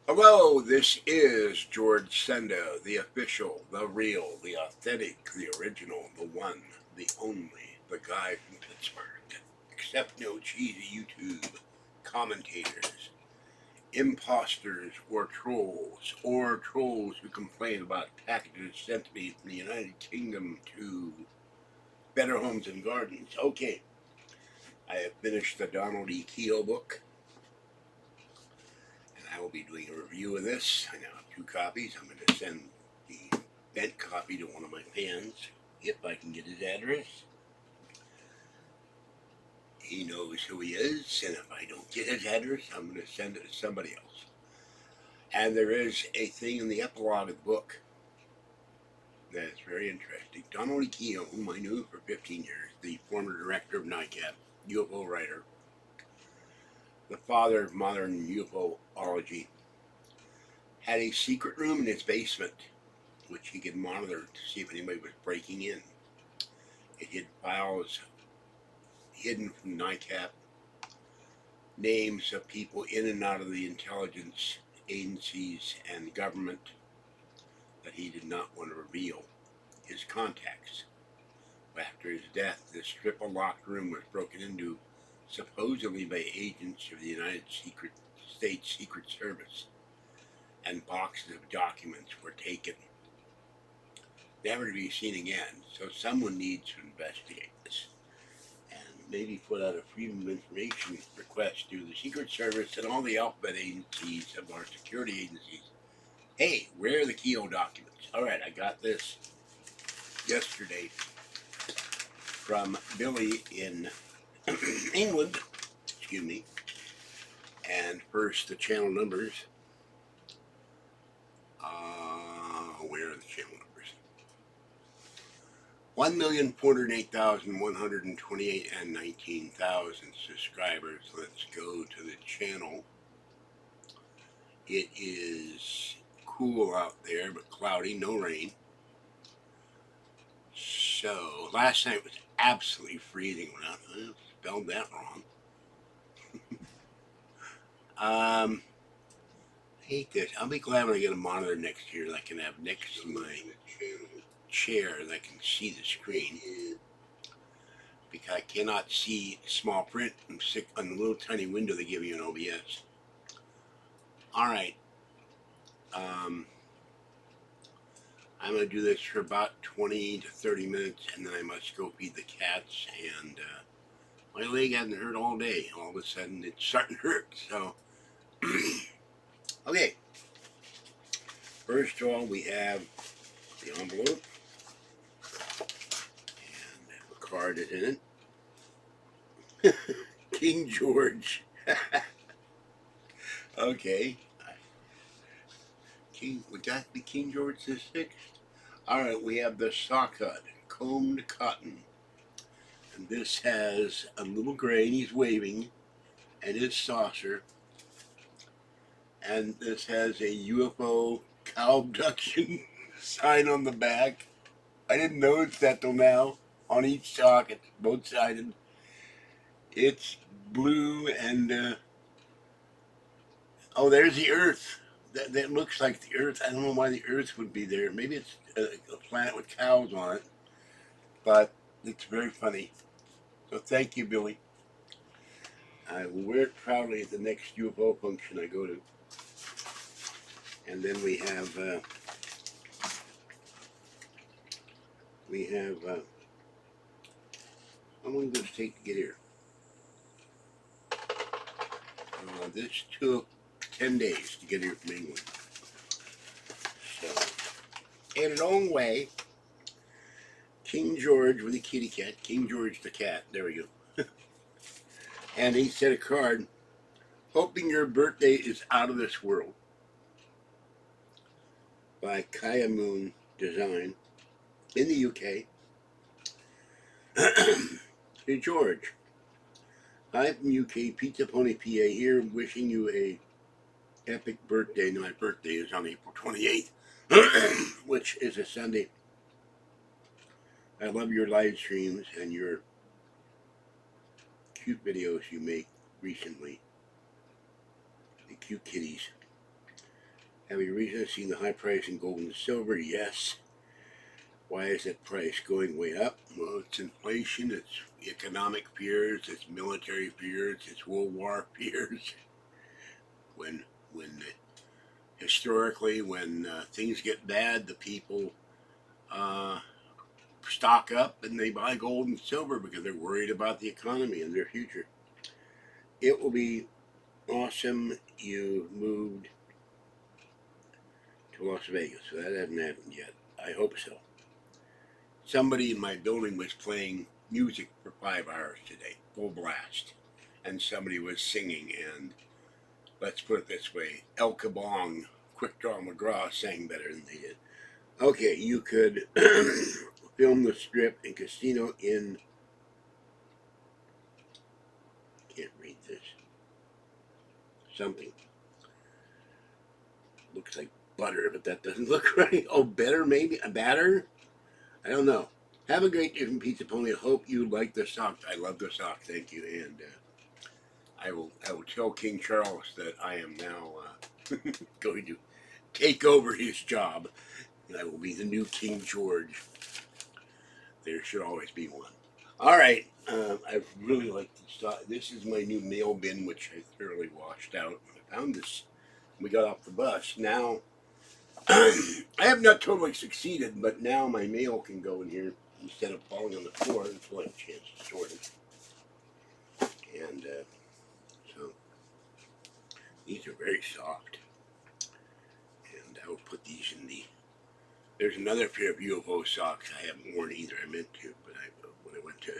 Hello, this is George Senda, the official, the real, the authentic, the original, the one, the only, the guy from Pittsburgh. Accept no cheesy YouTube commentators, imposters, or trolls who complain about packages sent to me from the United Kingdom to Better Homes and Gardens. Okay, I have finished the Donald E. Keogh book, and I will be doing a review of this. I now have two copies. I'm going to send the bent copy to one of my fans if I can get his address. He knows who he is, and if I don't get his address, I'm going to send it to somebody else. And there is a thing in the epilogue of the book that is very interesting. Donald E. Keogh, whom I knew for 15 years, the former director of NICAP, UFO writer, the father of modern UFOlogy, had a secret room in his basement which he could monitor to see if anybody was breaking in. It had files hidden from NICAP, names of people in and out of the intelligence agencies and government that he did not want to reveal. His contacts. After his death, this triple locked room was broken into supposedly by agents of the United States Secret Service, and boxes of documents were taken, never to be seen again. So someone needs to investigate this and maybe put out a Freedom of Information request to the Secret Service and all the alphabet agencies of our security agencies. Hey, where are the Keogh documents? All right, I got this yesterday from Billy in England. Excuse me. And first, the channel numbers. Where are the channel numbers? 1,408,128 and 19,000 subscribers. Let's go to the channel. It is cool out there, but cloudy, no rain. So, last night was absolutely freezing. I spelled that wrong. I hate this. I'll be glad when I get a monitor next year that I can have next to my chair and I can see the screen, because I cannot see small print on the little tiny window they give you in OBS. Alright, I'm going to do this for about 20 to 30 minutes, and then I must go feed the cats, and my leg hasn't hurt all day. All of a sudden it's starting to hurt. So okay, first of all, we have the envelope, and the card is in it. King George. Okay, we got the King George VI. Alright, we have the sock hut, combed cotton. And this has a little gray, and he's waving, and his saucer. And this has a UFO cow abduction sign on the back. I didn't notice that till now. On each socket, both sided. It's blue and oh, there's the Earth. That looks like the Earth. I don't know why the Earth would be there. Maybe it's a planet with cows on it. But it's very funny. So thank you, Billy. I will wear it proudly at the next UFO function I go to. And then we have how long does it take to get here? This took 10 days to get here from England. So, in a long way, King George with a kitty cat, King George the cat, there we go. And he said a card, hoping your birthday is out of this world, by Kaya Moon Design in the UK. Hey George, hi from UK, Pizza Pony PA here, wishing you a epic birthday. My birthday is on April 28th, which is a Sunday. I love your live streams and your cute videos you make recently. The cute kitties. Have you recently seen the high price in gold and silver? Yes. Why is that price going way up? Well, it's inflation, it's economic fears, it's military fears, it's World War fears. When historically, when things get bad, the people uh, stock up and they buy gold and silver because they're worried about the economy and their future. It will be awesome. You moved to Las Vegas, so that hasn't happened yet. I hope so. Somebody in my building was playing music for 5 hours today, full blast, and somebody was singing. And let's put it this way: El Kabong, Quick Draw McGraw sang better than they did. Okay, you could film the strip and casino in. Can't read this. Something looks like butter, but that doesn't look right. Oh, better maybe a batter. I don't know. Have a great day from Pizza Pony. I hope you like the socks. I love the socks. Thank you. And I will tell King Charles that I am now going to take over his job. I will be the new King George. There should always be one. All right. I really like this stuff. This is my new mail bin, which I thoroughly washed out. I found this when we got off the bus. Now, I have not totally succeeded, but now my mail can go in here instead of falling on the floor until I have a chance to sort it. And so these are very soft. And I will put these in the. There's another pair of UFO socks I haven't worn either. I meant to, but when I went to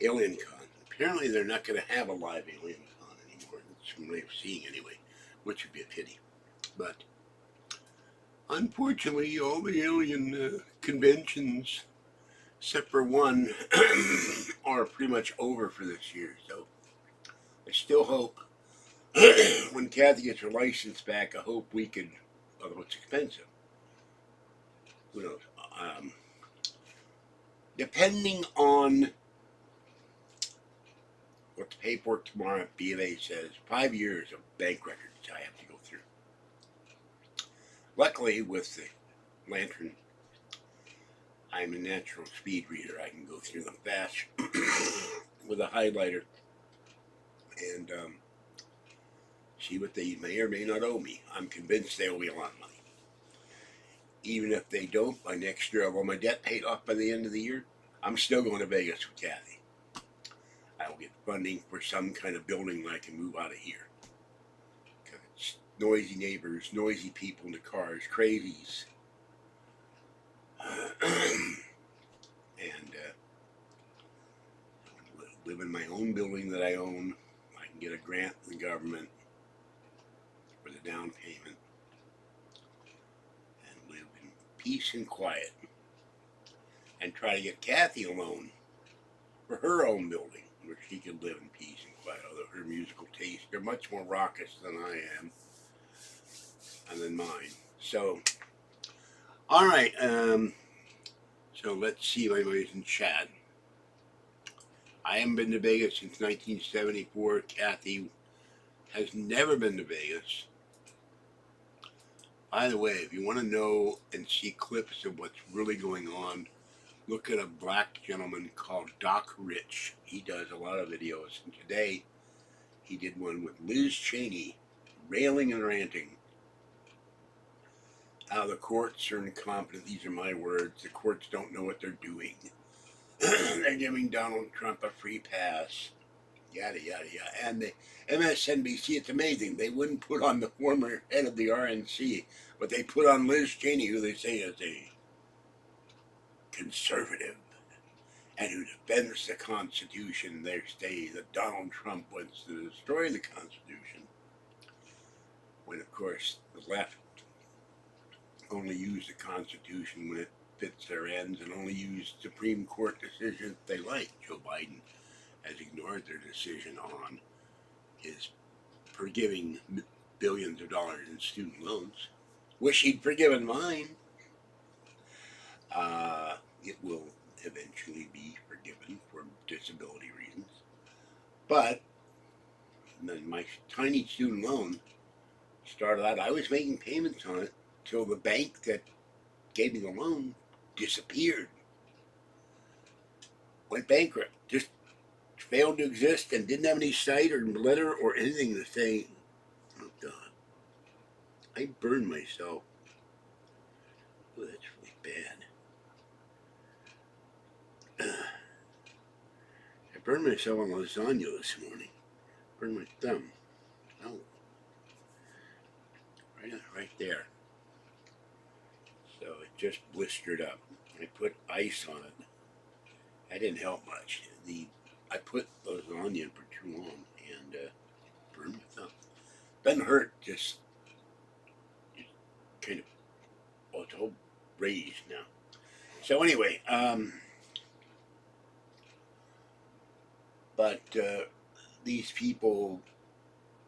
Alien Con, apparently they're not going to have a live Alien Con anymore. That's from what I'm seeing anyway, which would be a pity. But unfortunately, all the alien conventions, except for one, are pretty much over for this year. So I still hope when Kathy gets her license back, I hope we could, although it's expensive, who knows, depending on what the paperwork tomorrow at B of A says, 5 years of bank records I have to go through. Luckily, with the lantern, I'm a natural speed reader. I can go through them fast with a highlighter and see what they may or may not owe me. I'm convinced they owe me a lot of money. Even if they don't, by next year I'll have my debt paid off by the end of the year. I'm still going to Vegas with Kathy. I will get funding for some kind of building that I can move out of here. Because it's noisy neighbors, noisy people in the cars, crazies. And live in my own building that I own. I can get a grant from the government for the down payment and live in peace and quiet. And try to get Kathy a loan for her own building where she could live in peace and quiet. Although her musical tastes are much more raucous than I am and than mine. So, all right. So let's see if anybody's in chat. I haven't been to Vegas since 1974. Kathy has never been to Vegas. By the way, if you want to know and see clips of what's really going on, look at a black gentleman called Doc Rich. He does a lot of videos, and today he did one with Liz Cheney, railing and ranting how the courts are incompetent. These are my words. The courts don't know what they're doing. They're giving Donald Trump a free pass. Yada, yada, yada. And the MSNBC, it's amazing. They wouldn't put on the former head of the RNC, but they put on Liz Cheney, who they say is a conservative and who defends the Constitution. They say that Donald Trump wants to destroy the Constitution, when, of course, the left only use the Constitution when it fits their ends and only use Supreme Court decisions they like. Joe Biden has ignored their decision on his forgiving billions of dollars in student loans. Wish he'd forgiven mine. It will eventually be forgiven for disability reasons. But then my tiny student loan Started out, I was making payments on it till the bank that gave me the loan disappeared. Went bankrupt. Just failed to exist and didn't have any site or letter or anything to say, oh God, I burned myself. Oh, that's really bad. I burned myself on lasagna this morning. Burned my thumb. Oh, right there. So it just blistered up. I put ice on it. That didn't help much. I put lasagna in for too long and burned my thumb. Doesn't hurt, just kind of, well, it's all raised now. So anyway, but these people,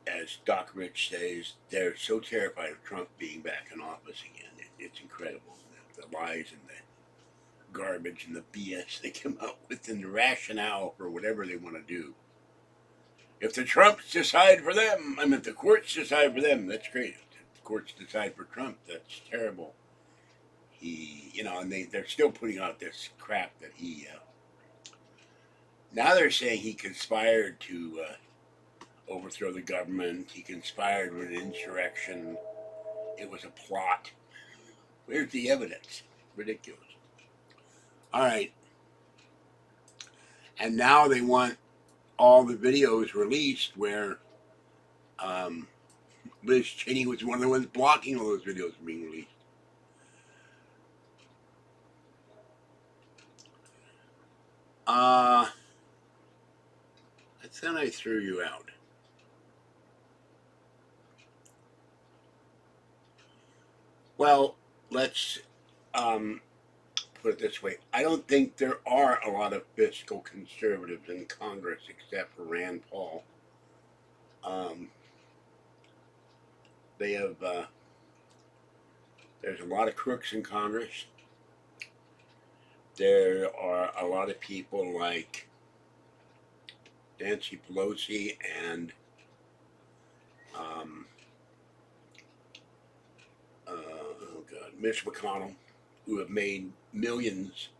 as Doc Rich says, they're so terrified of Trump being back in office again. It's incredible, the lies and the garbage and the BS they come out with and the rationale for whatever they want to do. If the Trumps decide for them, if the courts decide for them, that's great. If the courts decide for Trump, that's terrible. And they're still putting out this crap that now they're saying he conspired to overthrow the government. He conspired with an insurrection. It was a plot. Where's the evidence? Ridiculous. All right. And now they want all the videos released where Liz Cheney was one of the ones blocking all those videos from being released. I thought I threw you out. Well, let's put it this way. I don't think there are a lot of fiscal conservatives in Congress except for Rand Paul. They have, there's a lot of crooks in Congress. There are a lot of people like Nancy Pelosi and Mitch McConnell, who have made millions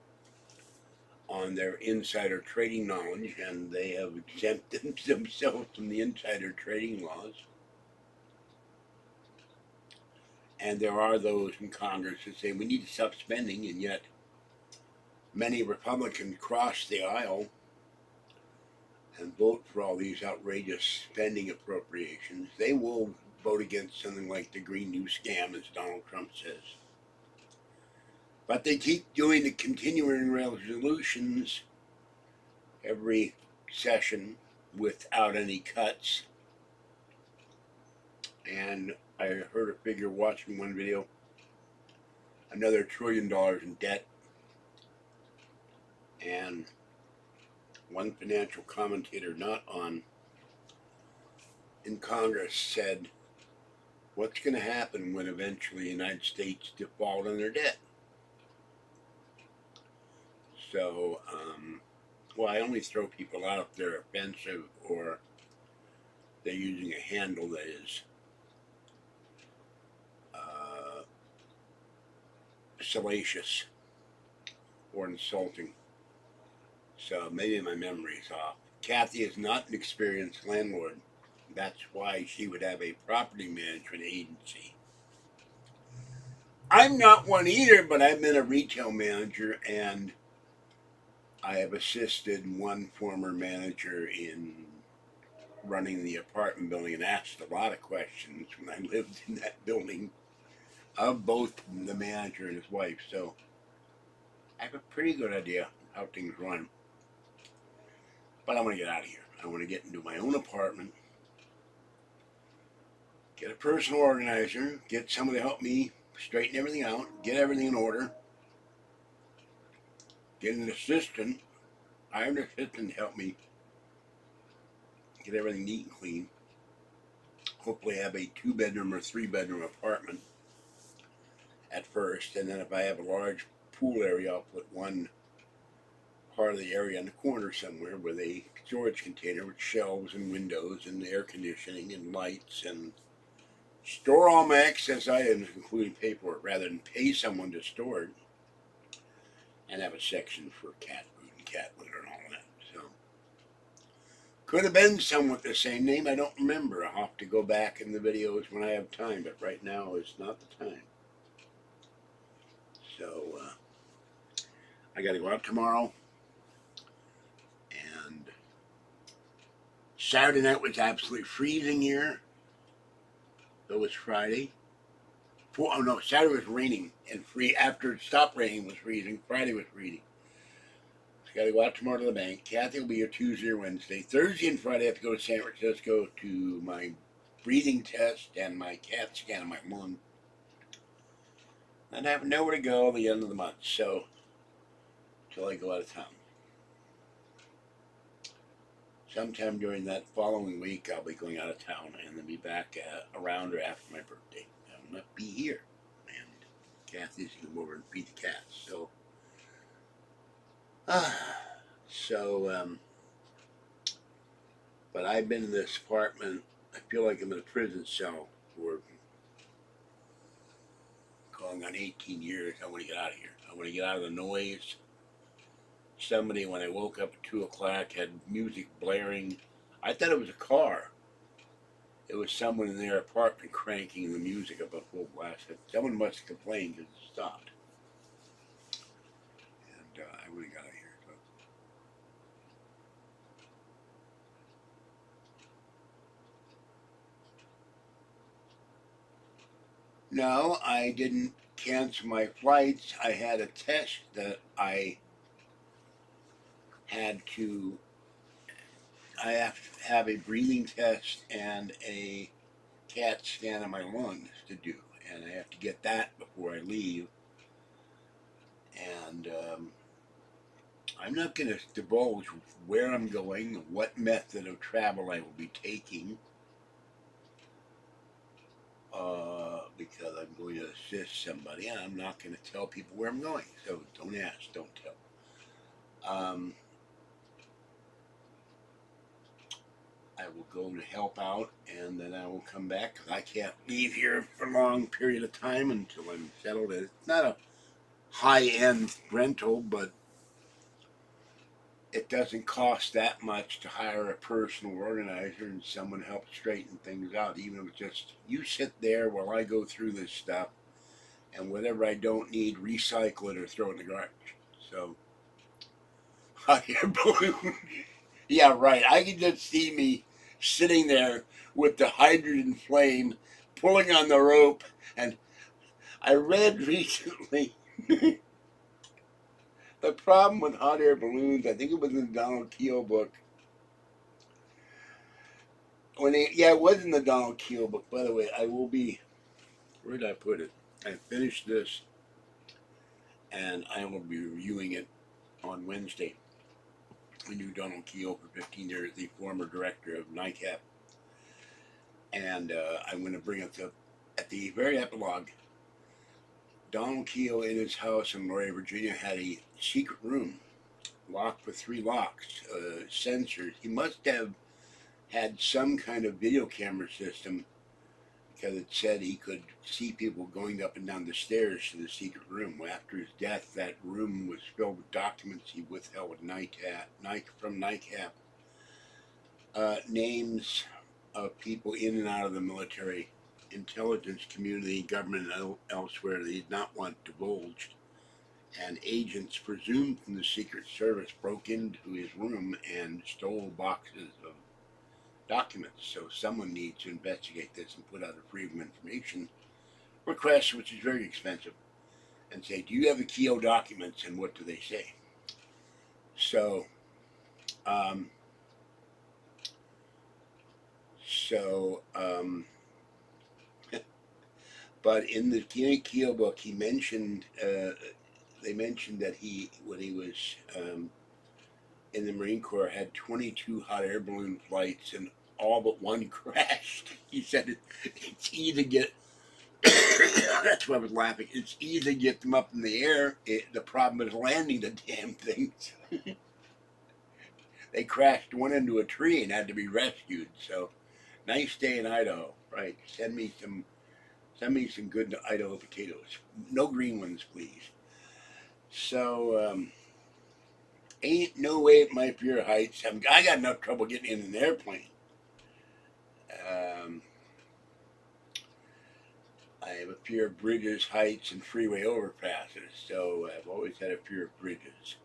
on their insider trading knowledge, and they have exempted themselves from the insider trading laws. And there are those in Congress that say we need to stop spending, and yet many Republicans cross the aisle and vote for all these outrageous spending appropriations. They will vote against something like the Green New Scam, as Donald Trump says. But they keep doing the continuing resolutions every session without any cuts. And I heard a figure watching one video, another $1 trillion in debt. And one financial commentator not on in Congress said, what's going to happen when eventually the United States default on their debt? So, I only throw people out if they're offensive or they're using a handle that is salacious or insulting. So maybe my memory's off. Kathy is not an experienced landlord. That's why she would have a property management agency. I'm not one either, but I've been a retail manager, and I have assisted one former manager in running the apartment building and asked a lot of questions when I lived in that building of both the manager and his wife. So I have a pretty good idea how things run. But I want to get out of here. I want to get into my own apartment, get a personal organizer, get someone to help me straighten everything out, get everything in order, get an assistant, hire an assistant to help me get everything neat and clean. Hopefully have a 2-bedroom or 3-bedroom apartment at first, and then if I have a large pool area, I'll put one part of the area in the corner somewhere with a storage container with shelves and windows and air conditioning and lights and store all my excess items, including paperwork, rather than pay someone to store it, and have a section for cat food and cat litter and all that. So, could have been somewhat the same name. I don't remember. I'll have to go back in the videos when I have time, but right now is not the time. So, I got to go out tomorrow. And Saturday night was absolutely freezing here. It was Friday. Oh no, Saturday was raining and free. After it stopped raining, it was freezing. Friday was freezing. So got to go out tomorrow to the bank. Kathy will be here Tuesday or Wednesday. Thursday and Friday I have to go to San Francisco to my breathing test and my CAT scan of my lung. And I have nowhere to go at the end of the month, so until I go out of town. Sometime during that following week, I'll be going out of town and then be back around or after my birthday. I will not be here, and Kathy's going to come over and feed the cats. But I've been in this apartment. I feel like I'm in a prison cell for going on 18 years. I want to get out of here. I want to get out of the noise. Somebody, when I woke up at 2 o'clock, had music blaring. I thought it was a car. It was someone in their apartment cranking the music up at full blast. Someone must have complained because it stopped. And I would have got out of here. No, I didn't cancel my flights. I had a test that I have to have a breathing test and a CAT scan of my lungs to do, and I have to get that before I leave. And I'm not going to divulge where I'm going, what method of travel I will be taking, because I'm going to assist somebody, and I'm not going to tell people where I'm going. So don't ask, don't tell. I will go to help out, and then I will come back, because I can't leave here for a long period of time until I'm settled. It's not a high-end rental, but it doesn't cost that much to hire a personal organizer and someone help straighten things out, even if it's just you sit there while I go through this stuff, and whatever I don't need, recycle it or throw it in the garbage. So, hot air balloon. Yeah, right. I can just see me sitting there with the hydrogen flame, pulling on the rope, and I read recently the problem with hot air balloons. I think it was in the Donald Keel book. It was in the Donald Keel book. By the way, I will be. Where did I put it? I finished this, and I will be reviewing it on Wednesday. I knew Donald Keel for 15 years, the former director of NICAP. And I'm going to bring it up at the very epilogue. Donald Keel in his house in Laurier, Virginia, had a secret room locked with 3 locks, sensors. He must have had some kind of video camera system, because it said he could see people going up and down the stairs to the secret room. After his death, that room was filled with documents he withheld with from NICAP. Names of people in and out of the military, intelligence community, government, and elsewhere that he did not want divulged. And agents presumed from the Secret Service broke into his room and stole boxes of documents. So someone needs to investigate this and put out a Freedom of Information request, which is very expensive, and say, do you have the Keel documents, and what do they say? So, but in the Keel book, he mentioned, they mentioned that when he was in the Marine Corps, had 22 hot air balloon flights, and all but one crashed. He said it's easy to get. That's why I was laughing. It's easy to get them up in the air. The problem is landing the damn things. They crashed one into a tree and had to be rescued. So, nice day in Idaho. Right. Send me some Send me some good Idaho potatoes. No green ones, please. So, ain't no way at my pure heights. I got enough trouble getting in an airplane. I have a fear of bridges, heights, and freeway overpasses, so I've always had a fear of bridges.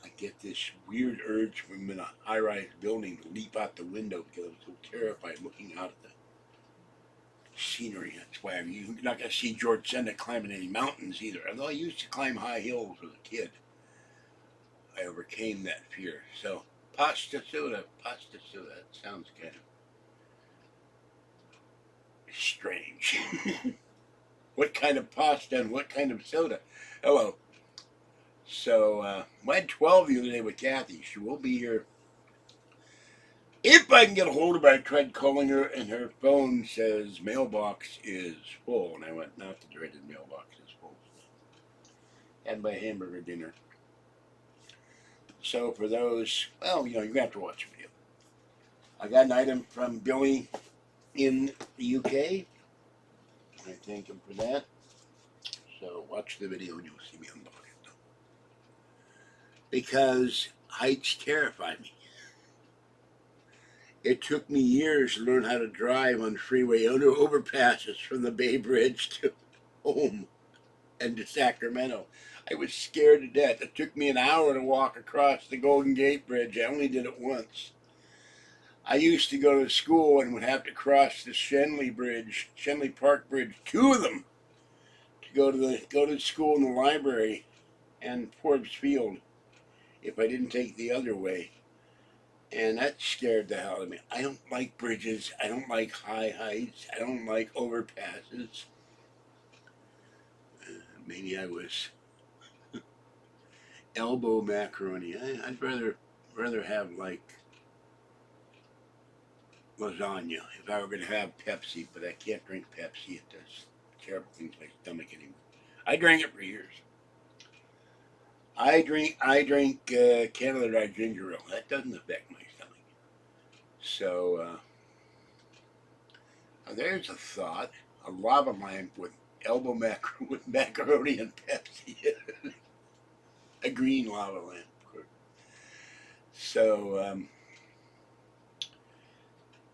I get this weird urge when I'm in a high-rise building to leap out the window because I'm so terrified looking out at the scenery. That's why you're not going to see George Senda climbing any mountains either. Although I used to climb high hills as a kid, I overcame that fear. So, pasta soda. That sounds kind of strange. What kind of pasta and what kind of soda? Hello. So, I had 12 the other day with Kathy. She will be here. If I can get a hold of her, I tried calling her, and her phone says mailbox is full. And I went, not the dreaded mailbox is full. Had my hamburger dinner. So for those, well, you're going to have to watch the video. I got an item from Billy in the UK. I thank him for that. So watch the video and you'll see me unbox it. Because heights terrify me. It took me years to learn how to drive on freeway overpasses from the Bay Bridge to home and to Sacramento. I was scared to death. It took me an hour to walk across the Golden Gate Bridge. I only did it once. I used to go to school and would have to cross the Shenley Park Bridge, two of them, to go to school in the library and Forbes Field if I didn't take the other way. And that scared the hell out of me. I don't like bridges. I don't like high heights. I don't like overpasses. Maybe I was elbow macaroni. I'd rather have like lasagna if I were going to have Pepsi, but I can't drink Pepsi. It does terrible things to my stomach anymore. I drank it for years. I drink Canada Dry ginger ale. That doesn't affect my stomach. So there's a thought: a lava lamp with with macaroni and Pepsi. A green lava lamp. So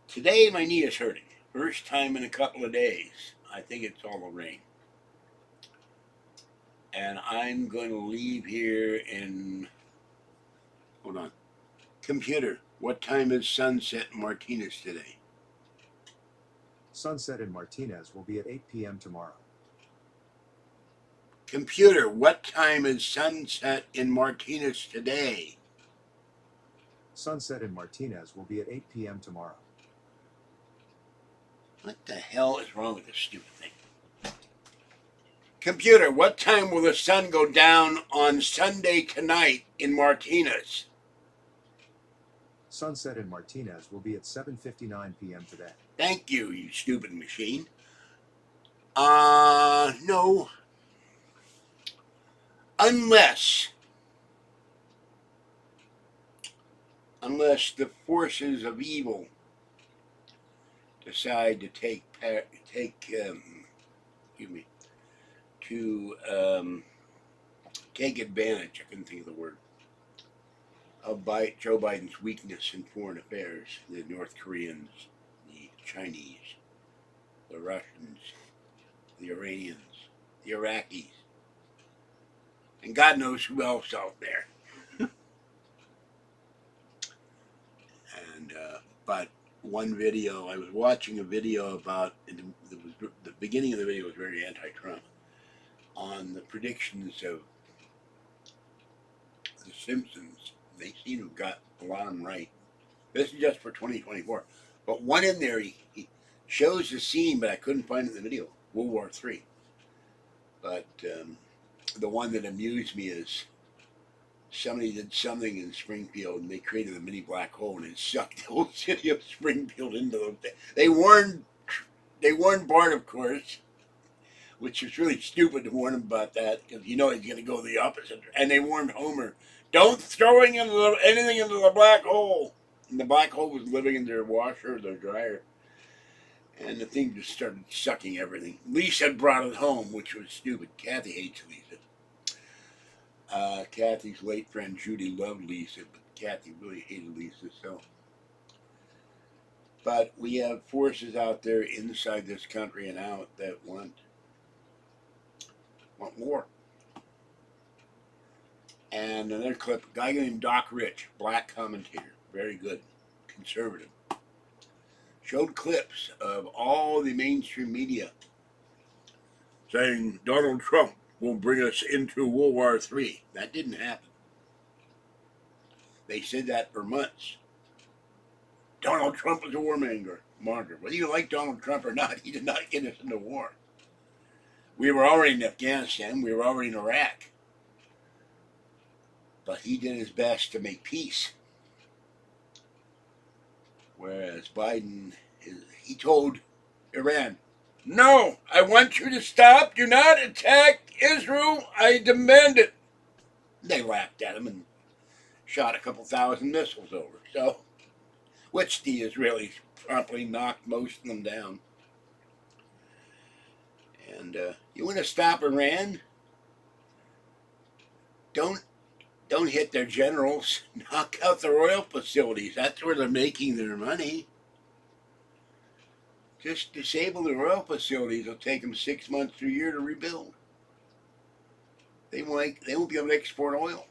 today my knee is hurting. First time in a couple of days. I think it's all the rain. And I'm going to leave here in, hold on. Computer, what time is sunset in Martinez today? Sunset in Martinez will be at 8 p.m. tomorrow. Computer, what time is sunset in Martinez today? Sunset in Martinez will be at 8 p.m. tomorrow. What the hell is wrong with this stupid thing? Computer, what time will the sun go down on Sunday tonight in Martinez? Sunset in Martinez will be at 7:59 p.m. today. Thank you, you stupid machine. No. Unless the forces of evil decide to take advantage, I couldn't think of the word, of Joe Biden's weakness in foreign affairs. The North Koreans, the Chinese, the Russians, the Iranians, the Iraqis, and God knows who else out there. And but one video, I was watching a video about, the beginning of the video was very anti-Trump, on the predictions of The Simpsons. They seem to have got a lot of them right. This is just for 2024. But one in there, he shows the scene, but I couldn't find it in the video, World War III. But the one that amused me is somebody did something in Springfield and they created a mini black hole and it sucked the whole city of Springfield into them. They warned Bart, of course, which is really stupid to warn him about that because he's going to go the opposite. And they warned Homer, don't throw anything into the black hole. And the black hole was living in their washer, their dryer, and the thing just started sucking everything. Lisa had brought it home, which was stupid. Kathy hates Lisa. Kathy's late friend Judy loved Lisa, but Kathy really hated Lisa. But we have forces out there inside this country and out that want war. And another clip, a guy named Doc Rich, black commentator, very good, conservative, showed clips of all the mainstream media saying Donald Trump will bring us into World War III. That didn't happen. They said that for months. Donald Trump is a warmonger. Whether you like Donald Trump or not, he did not get us into war. We were already in Afghanistan. We were already in Iraq. But he did his best to make peace. Whereas Biden, he told Iran, no, I want you to stop. Do not attack Israel. I demand it. They laughed at him and shot a couple thousand missiles over. So, which the Israelis promptly knocked most of them down. And you want to stop Iran? Don't hit their generals. Knock out their oil facilities. That's where they're making their money. Just disable their oil facilities. It'll take them 6 months to a year to rebuild. They won't be able to export oil.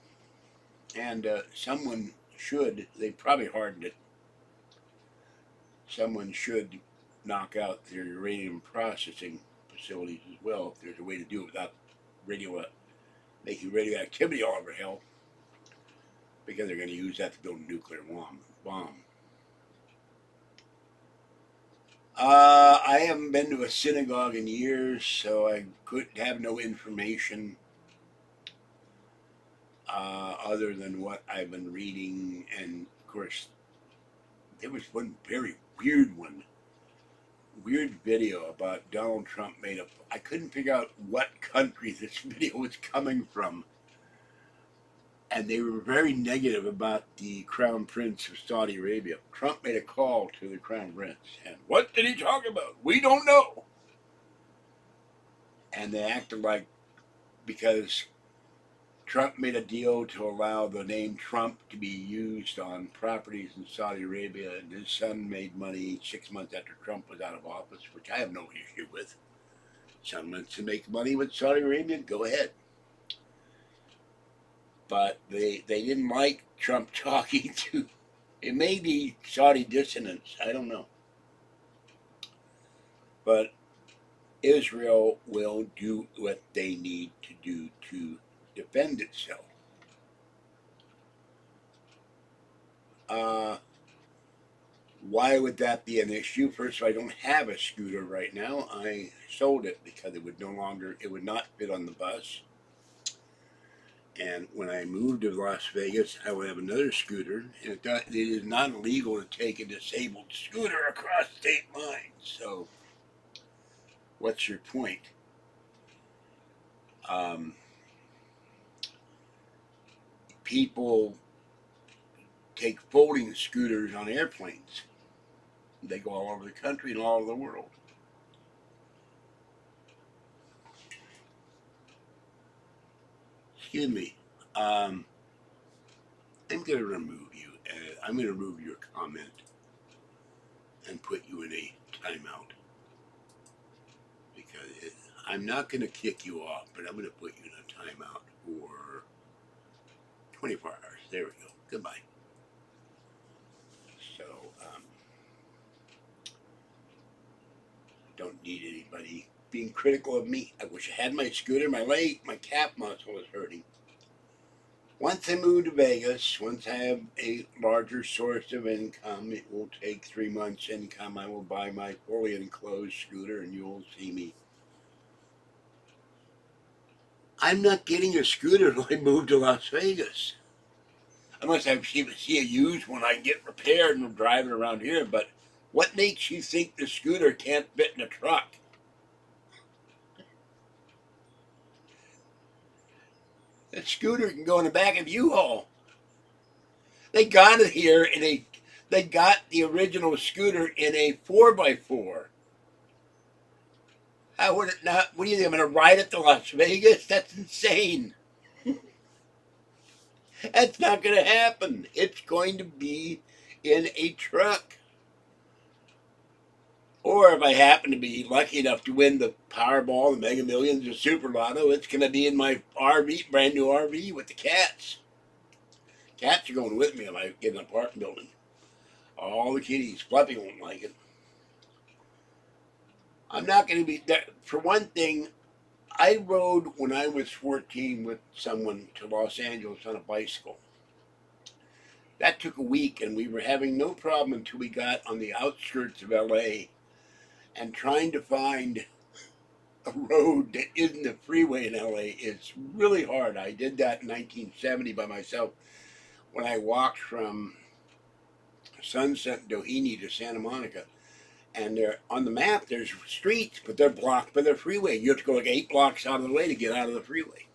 And someone should, they probably hardened it, someone should knock out their uranium processing facilities as well, if there's a way to do it without making radioactivity all over hell, because they're going to use that to build a nuclear bomb. I haven't been to a synagogue in years, so I could have no information other than what I've been reading. And of course, there was one very weird video about Donald Trump made up. I couldn't figure out what country this video was coming from. And they were very negative about the Crown Prince of Saudi Arabia. Trump made a call to the Crown Prince. And what did he talk about? We don't know. And they acted like, because Trump made a deal to allow the name Trump to be used on properties in Saudi Arabia, and his son made money 6 months after Trump was out of office, which I have no issue with. Son wants to make money with Saudi Arabia, go ahead. But they didn't like Trump talking to, it may be Saudi dissonance, I don't know. But Israel will do what they need to do to defend itself. Why would that be an issue? First of all, I don't have a scooter right now. I sold it because it would not fit on the bus. And when I moved to Las Vegas, I will have another scooter. And it is not illegal to take a disabled scooter across state lines. So, what's your point? People take folding scooters on airplanes. They go all over the country and all over the world. Excuse me. I'm going to remove you. I'm going to remove your comment and put you in a timeout. Because I'm not going to kick you off, but I'm going to put you in a timeout for 24 hours. There we go. Goodbye. So, don't need anybody being critical of me. I wish I had my scooter. My calf muscle is hurting. Once I move to Vegas, once I have a larger source of income, it will take 3 months' income. I will buy my fully enclosed scooter, and you'll see me. I'm not getting a scooter until I move to Las Vegas. Unless I see a used one, I can get repaired and drive it around here. But what makes you think the scooter can't fit in a truck? The scooter can go in the back of U-Haul. They got it here, and They got the original scooter in a 4x4. How would it not? What do you think? I'm going to ride it to Las Vegas? That's insane. That's not going to happen. It's going to be in a truck. Or if I happen to be lucky enough to win the Powerball, the Mega Millions, the Super Lotto, it's going to be in my RV, brand new RV with the cats. Cats are going with me if I get an apartment building. All the kitties. Fluffy won't like it. I'm not going to be there. For one thing, I rode when I was 14 with someone to Los Angeles on a bicycle. That took a week, and we were having no problem until we got on the outskirts of LA and trying to find a road that isn't a freeway in LA is really hard. I did that in 1970 by myself when I walked from Sunset and Doheny to Santa Monica. And they're on the map, there's streets, but they're blocked by the freeway. You have to go like 8 blocks out of the way to get out of the freeway.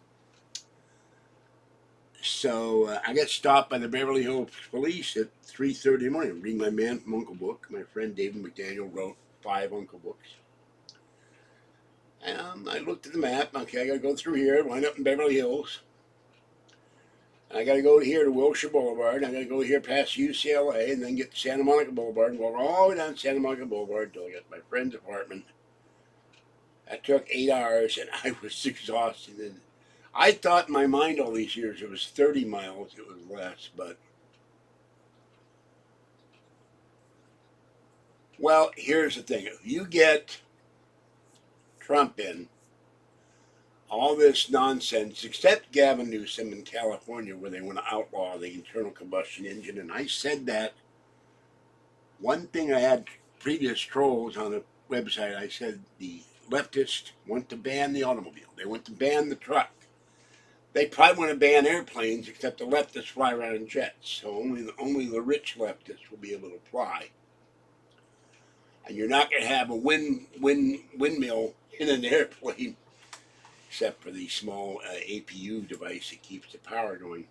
So I got stopped by the Beverly Hills Police at 3:30 in the morning. Reading my Man from Uncle book. My friend David McDaniel wrote 5 Uncle books. And I looked at the map. Okay, I got to go through here, wind up in Beverly Hills. I got to go here to Wilshire Boulevard. I got to go here past UCLA and then get to Santa Monica Boulevard and walk all the way down Santa Monica Boulevard until I got to my friend's apartment. That took 8 hours and I was exhausted. And I thought in my mind all these years it was 30 miles. It was less, but. Well, here's the thing. If you get Trump in, all this nonsense, except Gavin Newsom in California, where they want to outlaw the internal combustion engine. And I said that. One thing I had previous trolls on a website, I said the leftists want to ban the automobile. They want to ban the truck. They probably want to ban airplanes, except the leftists fly around in jets. So only the rich leftists will be able to fly. And you're not going to have a windmill in an airplane, except for the small APU device that keeps the power going.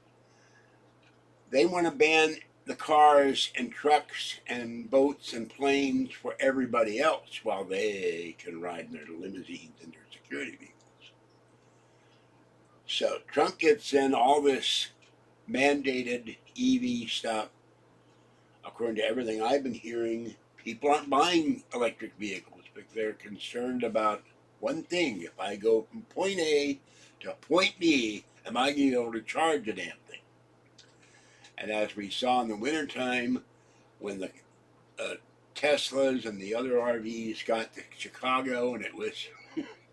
They want to ban the cars and trucks and boats and planes for everybody else while they can ride in their limousines and their security vehicles. So Trump gets in all this mandated EV stuff. According to everything I've been hearing, people aren't buying electric vehicles because they're concerned about one thing. If I go from point A to point B, am I going to be able to charge a damn thing? And as we saw in the wintertime, when the Teslas and the other RVs got to Chicago and it was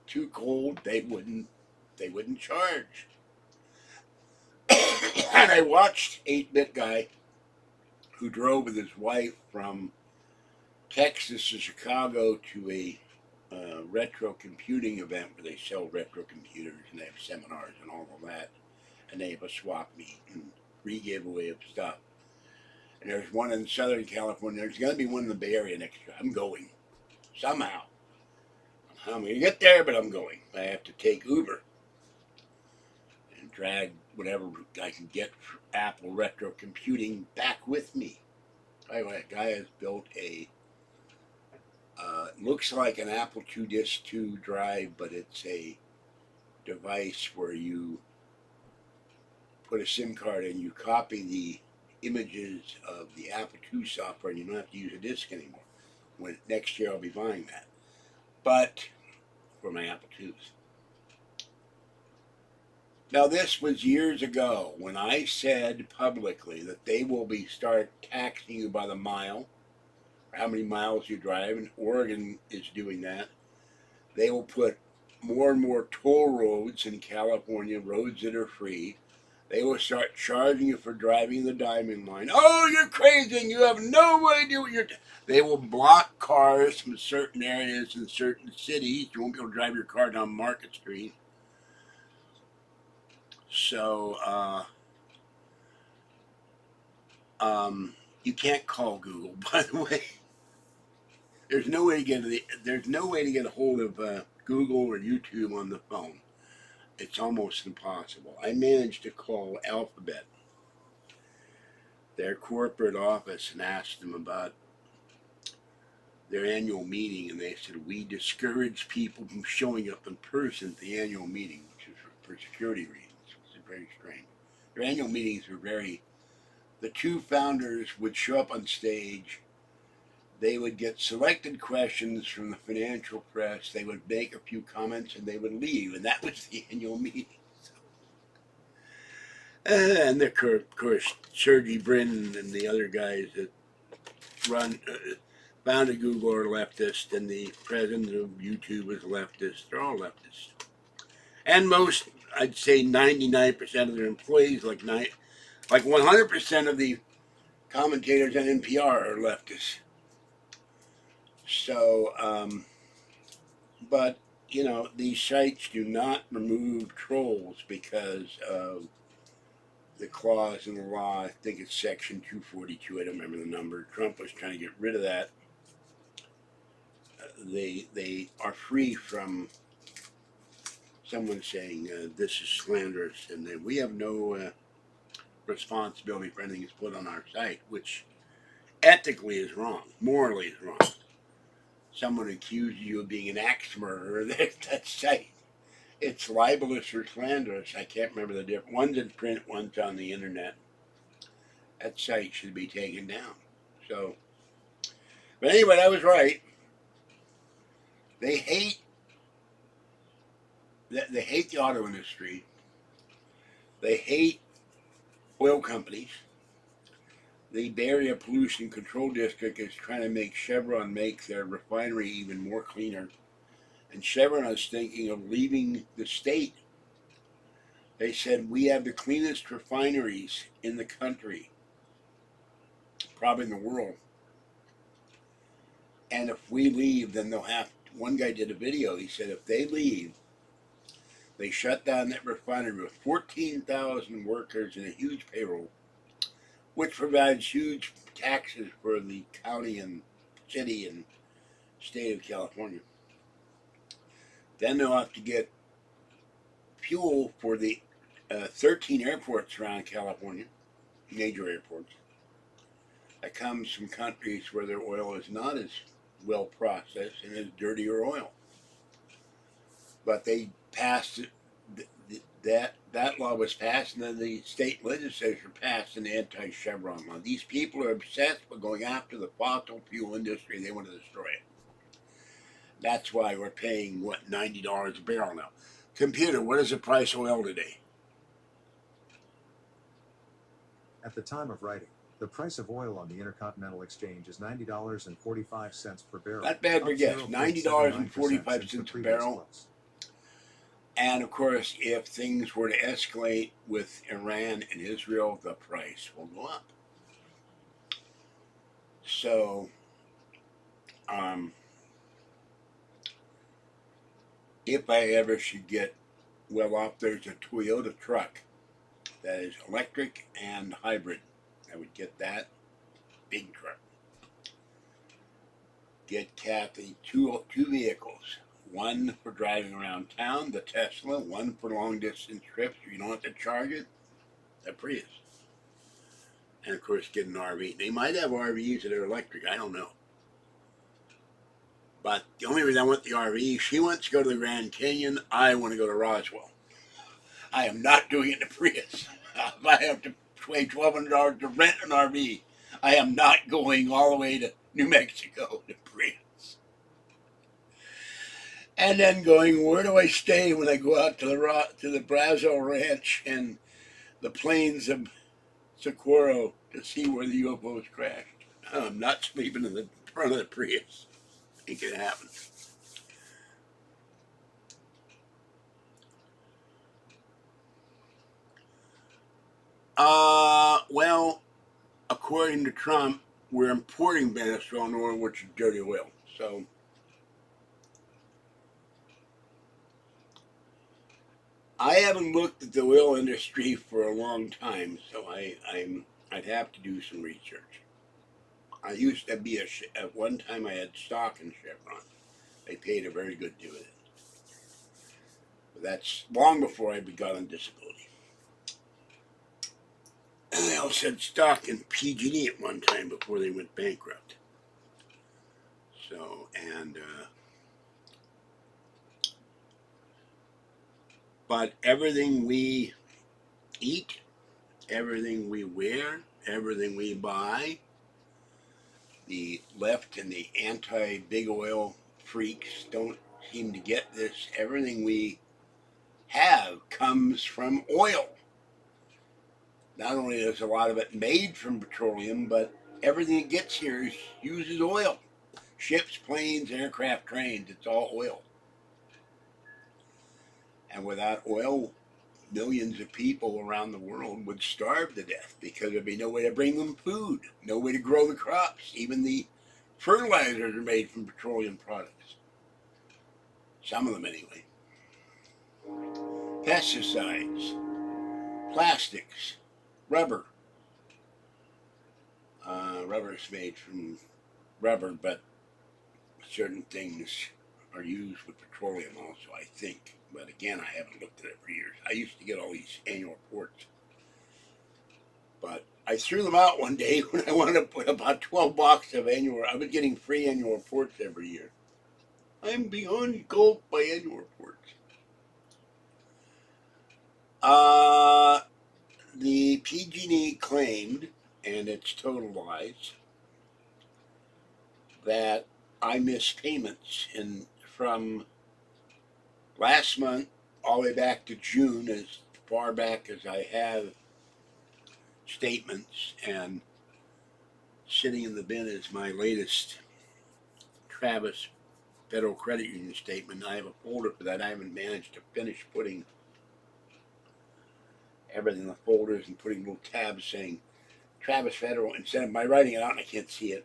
too cold, they wouldn't charge. And I watched 8-Bit Guy, who drove with his wife from Texas to Chicago to a retro computing event where they sell retro computers and they have seminars and all of that, and they have a swap meet and free giveaway of stuff. And there's one in Southern California. There's going to be one in the Bay Area next year. I'm going somehow. I'm going to get there, but I'm going. I have to take Uber and drag whatever I can get for Apple retro computing back with me. By the way, a guy has built a looks like an Apple II Disc 2 drive, but it's a device where you put a SIM card in, you copy the images of the Apple II software, and you don't have to use a disc anymore. Next year I'll be buying that, but for my Apple IIs. Now this was years ago when I said publicly that they will start taxing you by the mile, how many miles you drive, and Oregon is doing that. They will put more and more toll roads in California, roads that are free. They will start charging you for driving the Diamond Line. Oh, you're crazy and you have no idea what you're doing. They will block cars from certain areas in certain cities. You won't be able to drive your car down Market Street. So, you can't call Google, by the way. There's no way to get a hold of Google or YouTube on the phone. It's almost impossible. I managed to call Alphabet, their corporate office and asked them about their annual meeting, and they said, we discourage people from showing up in person at the annual meeting, which is for security reasons. It's very strange. Their annual meetings were the two founders would show up on stage. They would get selected questions from the financial press. They would make a few comments and they would leave. And that was the annual meeting. So, and of course, Sergey Brin and the other guys that founded Google are leftist, and the president of YouTube is leftist. They're all leftists. And most, I'd say 99% of their employees, like 100% of the commentators on NPR are leftists. So, but, these sites do not remove trolls because of the clause in the law. I think it's section 242. I don't remember the number. Trump was trying to get rid of that. They are free from someone saying this is slanderous, and we have no responsibility for anything that's put on our site, which ethically is wrong, morally is wrong. Someone accuses you of being an axe murderer, that site, it's libelous or slanderous. I can't remember the difference. One's in print, one's on the internet. That site should be taken down. So, but anyway, I was right. They hate the auto industry. They hate oil companies. The Bay Area Pollution Control District is trying to make Chevron make their refinery even more cleaner. And Chevron is thinking of leaving the state. They said, we have the cleanest refineries in the country, probably in the world. And if we leave, then they'll have, one guy did a video, he said if they leave, they shut down that refinery with 14,000 workers and a huge payroll, which provides huge taxes for the county and city and state of California. Then they'll have to get fuel for the 13 airports around California, major airports, that comes from countries where their oil is not as well processed and is dirtier oil. But they passed that law was passed, and then the state legislature passed an anti-Chevron law. These people are obsessed with going after the fossil fuel industry. They want to destroy it. That's why we're paying, what, $90 a barrel now. Computer, what is the price of oil today? At the time of writing, the price of oil on the Intercontinental Exchange is $90.45 per barrel. Not bad for guess. $90.45 a barrel. Close. And of course, if things were to escalate with Iran and Israel, the price will go up. So, if I ever should get well off, there's a Toyota truck that is electric and hybrid. I would get that big truck. Get Kathy two vehicles. One for driving around town, the Tesla. One for long distance trips. You don't have to charge it, the Prius. And of course, get an RV. They might have RVs that are electric. I don't know. But the only reason I want the RV, she wants to go to the Grand Canyon. I want to go to Roswell. I am not doing it in a Prius. If I have to pay $1,200 to rent an RV, I am not going all the way to New Mexico in a Prius. And then going, where do I stay when I go out to the Brazos Ranch and the plains of Socorro to see where the UFOs crashed? I'm not sleeping in the front of the Prius. Ain't gonna happen. Well, according to Trump, we're importing Venezuelan oil, which is dirty oil. So, I haven't looked at the oil industry for a long time, so I'd have to do some research. I used to be at one time I had stock in Chevron. They paid a very good dividend. But that's long before I got on disability. And they also had stock in PG&E at one time before they went bankrupt. So, and but everything we eat, everything we wear, everything we buy, the left and the anti-big oil freaks don't seem to get this. Everything we have comes from oil. Not only is a lot of it made from petroleum, but everything that gets here uses oil. Ships, planes, aircraft, trains, it's all oil. And without oil, millions of people around the world would starve to death because there'd be no way to bring them food, no way to grow the crops. Even the fertilizers are made from petroleum products. Some of them, anyway. Pesticides, plastics, rubber. Rubber is made from rubber, but certain things are used with petroleum also, I think. But again, I haven't looked at it for years. I used to get all these annual reports. But I threw them out one day when I wanted to put about 12 boxes of annual. I was getting free annual reports every year. I'm beyond gulp by annual reports. The PG&E claimed, and it's total lies, that I missed payments from last month all the way back to June, as far back as I have statements, and sitting in the bin is my latest Travis Federal Credit Union statement. I have a folder for that. I haven't managed to finish putting everything in the folders and putting little tabs saying Travis Federal. Instead of my writing it out and I can't see it,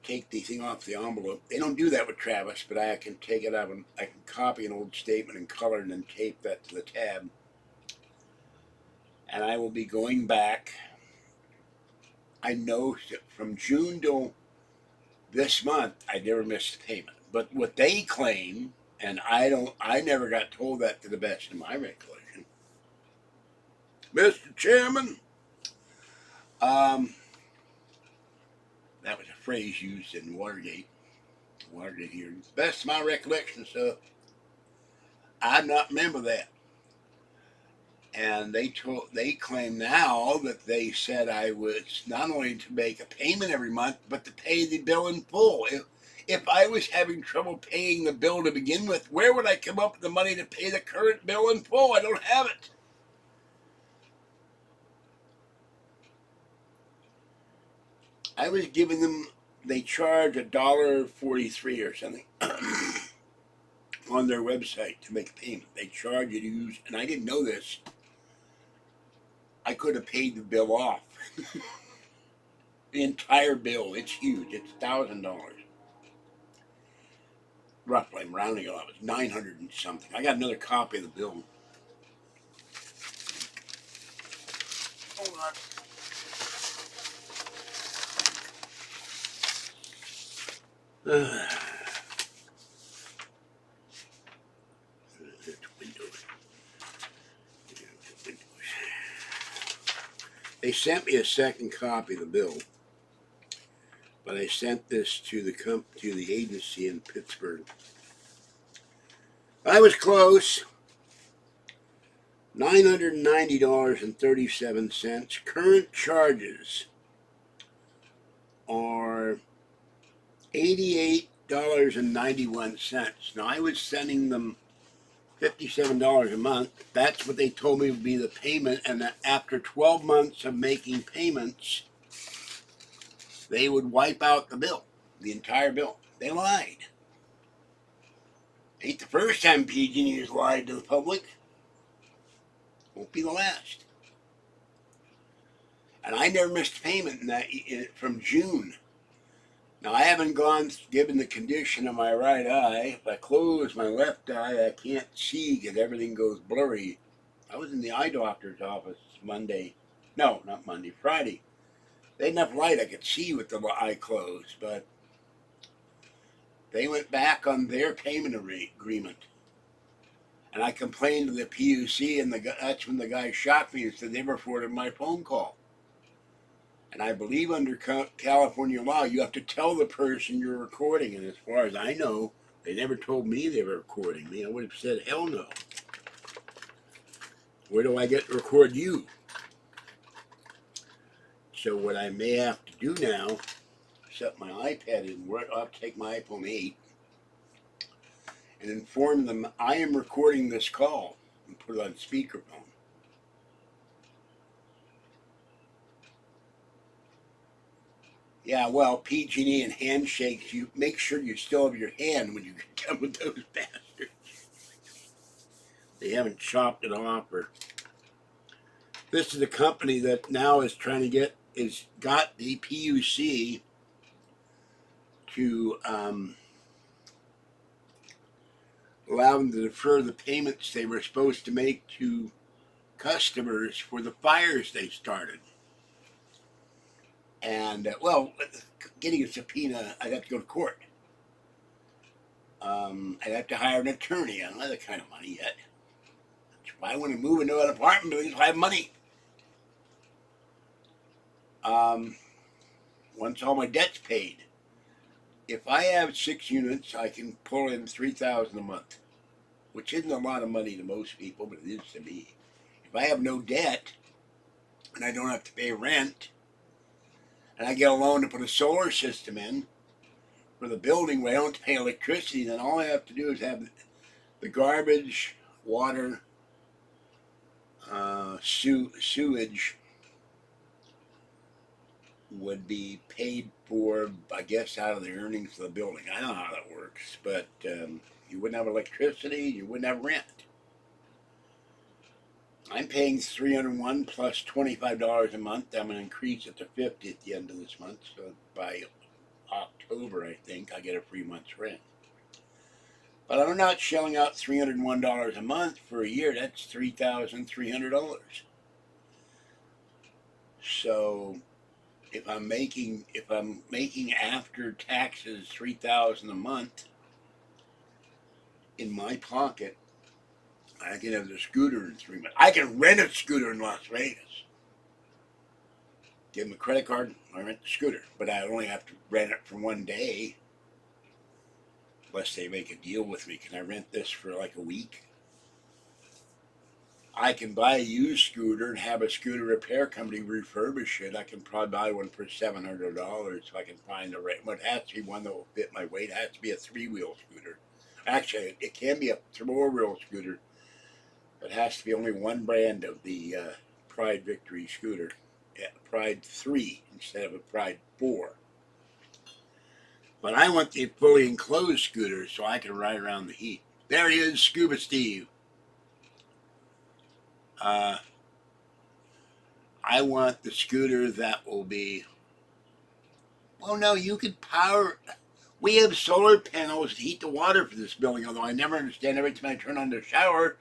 take the thing off the envelope. They don't do that with Travis, but I can take it out and I can copy an old statement and color and then tape that to the tab. And I will be going back. I know that from June till this month, I never missed a payment. But what they claim, and I never got told that to the best of my recollection. Mr. Chairman, that was a phrase used in Watergate hearings. Best of my recollection, so I not remember that. And they claim now that they said I was not only to make a payment every month, but to pay the bill in full. If I was having trouble paying the bill to begin with, where would I come up with the money to pay the current bill in full? I don't have it. I was giving them, they charge $1.43 or something on their website to make a payment. They charge you to use, and I didn't know this. I could have paid the bill off. The entire bill, it's huge. It's $1,000. Roughly, I'm rounding it off. It's 900 and something. I got another copy of the bill. Hold on. They sent me a second copy of the bill, but I sent this to the agency in Pittsburgh. I was close. $990.37. Current charges are $88.91. Now I was sending them $57 a month. That's what they told me would be the payment, and that after 12 months of making payments, they would wipe out the bill, the entire bill. They lied. Ain't the first time PG&E has lied to the public. Won't be the last. And I never missed a payment from June. Now I haven't given the condition of my right eye. If I close my left eye, I can't see because everything goes blurry. I was in the eye doctor's office Friday. They had enough light I could see with the eye closed, but they went back on their payment agreement. And And I complained to the PUC, and that's when the guy shot me and said they reported my phone call. And I believe under California law, you have to tell the person you're recording. And as far as I know, they never told me they were recording me. I would have said, hell no. Where do I get to record you? So what I may have to do now, set my iPad in, I'll take my iPhone 8 and inform them I am recording this call and put it on speakerphone. Yeah, well, PG&E and handshakes, you make sure you still have your hand when you get done with those bastards. They haven't chopped it off. Or this is a company that now is trying to got the PUC to allow them to defer the payments they were supposed to make to customers for the fires they started. And, well, getting a subpoena, I'd have to go to court. I'd have to hire an attorney. I don't have that kind of money yet. That's why I want to move into an apartment building, so I have money. Once all my debt's paid, if I have 6 units, I can pull in $3,000 a month, which isn't a lot of money to most people, but it is to me. If I have no debt and I don't have to pay rent, and I get a loan to put a solar system in for the building where I don't have to pay electricity, then all I have to do is have the garbage, water, sewage would be paid for, I guess, out of the earnings of the building. I don't know how that works, but you wouldn't have electricity, you wouldn't have rent. I'm paying $301 plus $25 a month. I'm going to increase it to $50 at the end of this month, so by October, I think, I get a free month's rent. But I'm not shelling out $301 a month for a year. That's $3,300. So if I'm making after taxes $3,000 a month in my pocket, I can have the scooter in 3 months. I can rent a scooter in Las Vegas. Give them a credit card, I rent the scooter. But I only have to rent it for 1 day. Unless they make a deal with me. Can I rent this for like a week? I can buy a used scooter and have a scooter repair company refurbish it. I can probably buy one for $700 if I can find the right one. It has to be one that will fit my weight. It has to be a 3-wheel scooter. Actually, it can be a 4-wheel scooter. It has to be only one brand of the Pride Victory scooter. Pride 3 instead of a Pride 4. But I want the fully enclosed scooter so I can ride around the heat. There he is, Scuba Steve. I want the scooter that will be... Well, no, you could power... We have solar panels to heat the water for this building, although I never understand every time I turn on the shower.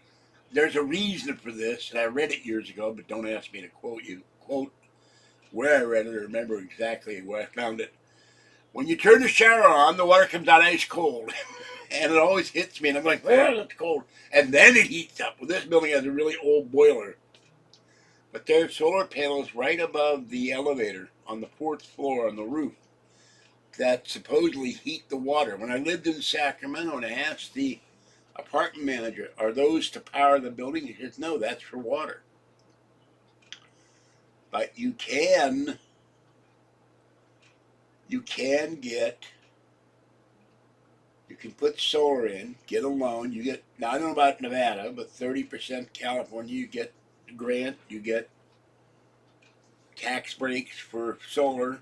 There's a reason for this, and I read it years ago, but don't ask me to quote where I read it or remember exactly where I found it. When you turn the shower on, the water comes out ice cold. And it always hits me, and I'm like, oh, that's cold. And then it heats up. Well, this building has a really old boiler. But there's solar panels right above the elevator on the 4th floor on the roof that supposedly heat the water. When I lived in Sacramento and I asked the apartment manager, are those to power the building? He says, no, that's for water. But you can put solar in, get a loan. You get, now I don't know about Nevada, but 30% California, you get a grant, you get tax breaks for solar.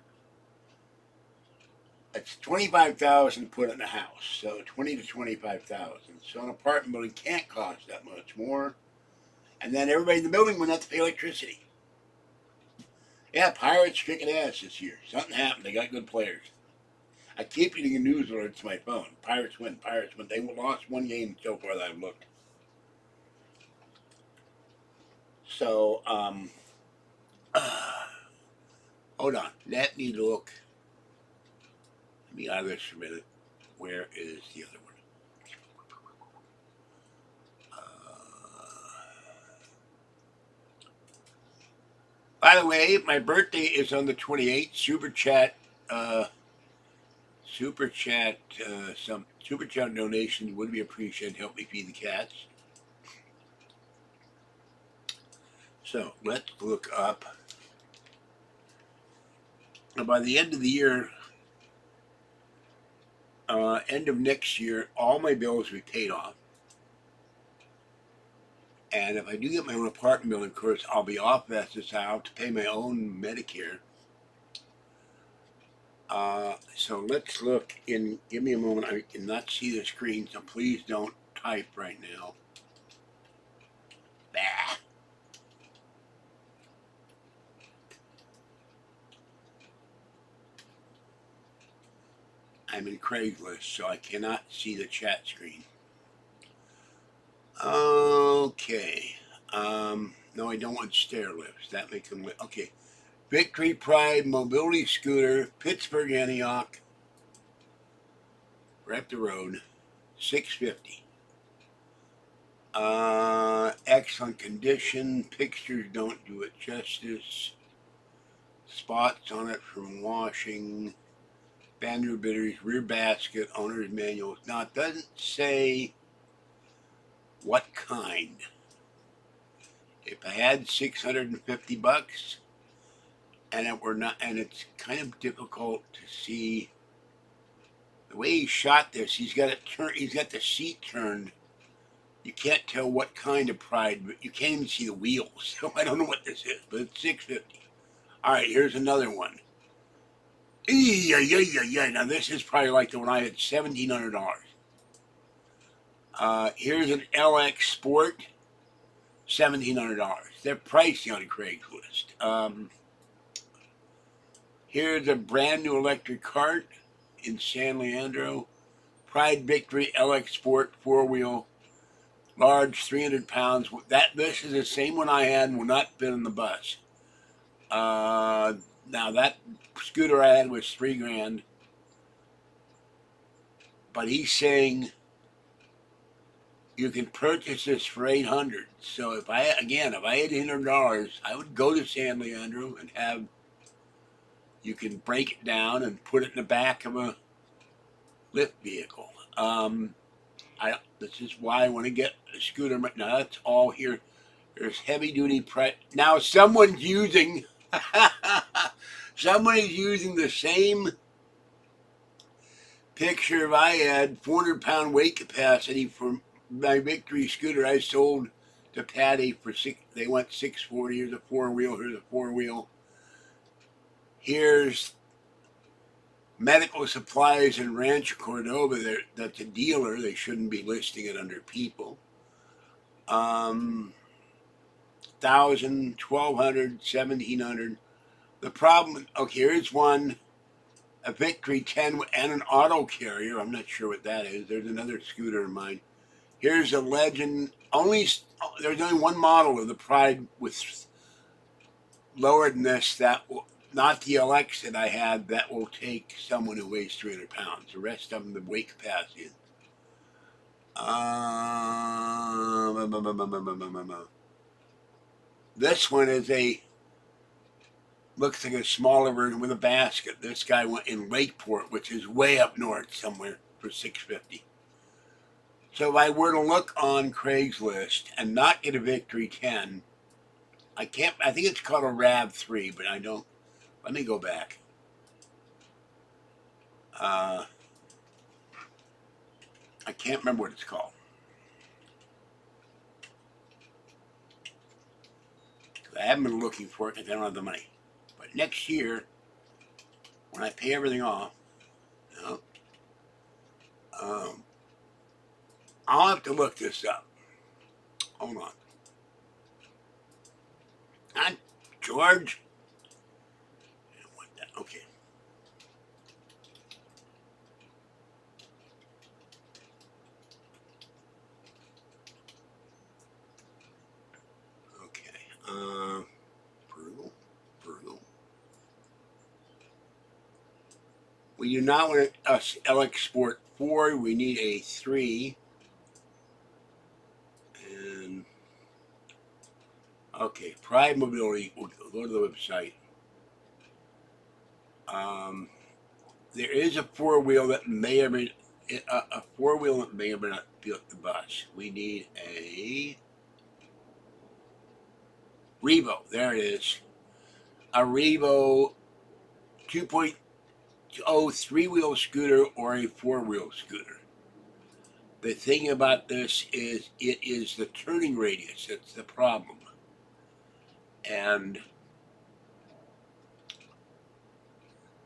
It's $25,000 to put in a house, so $20,000 to $25,000. So an apartment building can't cost that much more. And then everybody in the building wouldn't have to pay electricity. Yeah, Pirates kicking ass this year. Something happened. They got good players. I keep getting a news alert to my phone. Pirates win. Pirates win. They lost 1 game so far that I've looked. So, hold on. Let me look. Let me out of this for a minute. Where is the other one? By the way, my birthday is on the 28th. Some super chat donations would be appreciated. Help me feed the cats. So let's look up. And by the end of the year, end of next year, all my bills will be paid off. And if I do get my own apartment building, of course, I'll be off this. I'll have to pay my own Medicare. So let's look in. Give me a moment. I cannot see the screen, so please don't type right now. Bah. I'm in Craigslist, so I cannot see the chat screen. Okay. No, I don't want stair lifts. That makes them. Okay. Victory Pride Mobility Scooter, Pittsburgh, Antioch. We're up the road. $650. Excellent condition. Pictures don't do it justice. Spots on it from washing. Banner bitters, rear basket, owner's manual. Now it doesn't say what kind. If I had $650 and it were not, and it's kind of difficult to see the way he shot this. He's got it turned. He's got the seat turned. You can't tell what kind of Pride, but you can't even see the wheels. So I don't know what this is, but it's $650. All right, here's another one. Yeah. Now this is probably like the one I had, $1,700. Here's an LX Sport, $1,700. They're pricey on Craigslist. Here's a brand new electric cart in San Leandro. Pride Victory LX Sport 4-wheel, large, 300 pounds. This is the same one I had. Will not fit on the bus. Now that scooter I had was $3,000, but he's saying you can purchase this for $800. So if I had $800, I would go to San Leandro and have. You can break it down and put it in the back of a lift vehicle. This is why I want to get a scooter. Now that's all here. There's heavy duty price. Now someone's using the same picture I had, 400-pound weight capacity for my Victory scooter I sold to Patty for they went $640. Here's a 4-wheel. Here's a 4-wheel. Here's Medical Supplies in Rancho Cordova. That's a dealer. They shouldn't be listing it under people. $1,000, $1,200, $1,700. The problem. Okay, here's one. A Victory 10 and an auto carrier. I'm not sure what that is. There's another scooter of mine. Here's a Legend. There's only one model of the Pride with lower than this. Not the LX that I had. That will take someone who weighs 300 pounds. The rest of them, the weight capacity. This one is looks like a smaller version with a basket. This guy went in Lakeport, which is way up north somewhere, for $650. So if I were to look on Craigslist and not get a Victory 10, I think it's called a RAV3, but I don't. Let me go back. I can't remember what it's called. I haven't been looking for it because I don't have the money. But next year, when I pay everything off, I'll have to look this up. Hold on. George. Okay. Brutal. We do not want a LX Sport 4. We need a 3. And Okay, Pride Mobility. We'll go to the website. There is a four-wheel that may or may a four-wheel that may or may not be at the bus. We need a Revo. There it is. A Revo 2.0 three-wheel scooter or a four-wheel scooter. The thing about this is it is the turning radius that's the problem. And